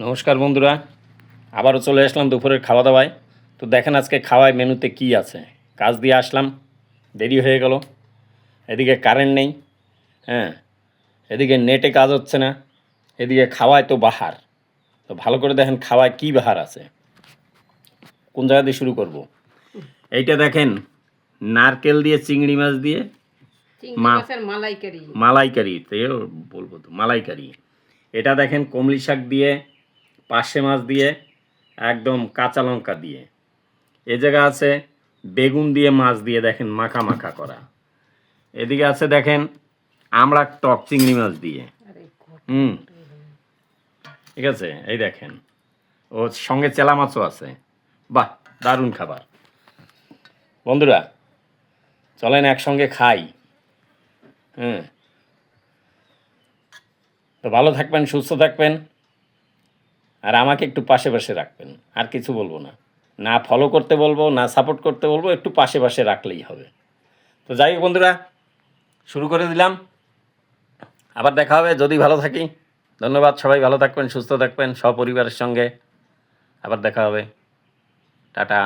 নমস্কার বন্ধুরা, আবারও চলে আসলাম দুপুরের খাওয়া দাওয়ায়। তো দেখেন আজকে খাওয়ায় মেনুতে কি আছে। কাজ দিয়ে আসলাম, দেরি হয়ে গেল, এদিকে কারেন্ট নেই, হ্যাঁ, এদিকে নেটে কাজ হচ্ছে না, এদিকে খাওয়ায় তো বাহার। তো ভালো করে দেখেন খাওয়ায় কি বাহার আছে। কোন জায়গা দিয়ে শুরু করব? এইটা দেখেন নারকেল দিয়ে চিংড়ি মাছ দিয়ে মালাইকারি, তাইও বলবো তো মালাইকারি। এটা দেখেন কমলি শাক দিয়ে, পার্শে মাছ দিয়ে, একদম কাঁচা লঙ্কা দিয়ে। এ জায়গা আছে বেগুন দিয়ে মাছ দিয়ে দেখেন মাখা মাখা করা। এদিকে আছে দেখেন আমরা টক চিংড়ি মাছ দিয়ে। ঠিক আছে, এই দেখেন ওর সঙ্গে চেলা মাছও আছে। বাহ, দারুণ খাবার। বন্ধুরা চলেন একসঙ্গে খাই। তো ভালো থাকবেন, সুস্থ থাকবেন, আর আমাকে একটু পাশে পাশে রাখবেন। আর কিছু বলবো না, না ফলো করতে বলবো, না সাপোর্ট করতে বলবো, একটু পাশে পাশে রাখলেই হবে। তো যাই হোক বন্ধুরা, শুরু করে দিলাম। আবার দেখা হবে যদি ভালো থাকি। ধন্যবাদ, সবাই ভালো থাকবেন, সুস্থ থাকবেন, সপরিবারের সঙ্গে। আবার দেখা হবে। টাটা।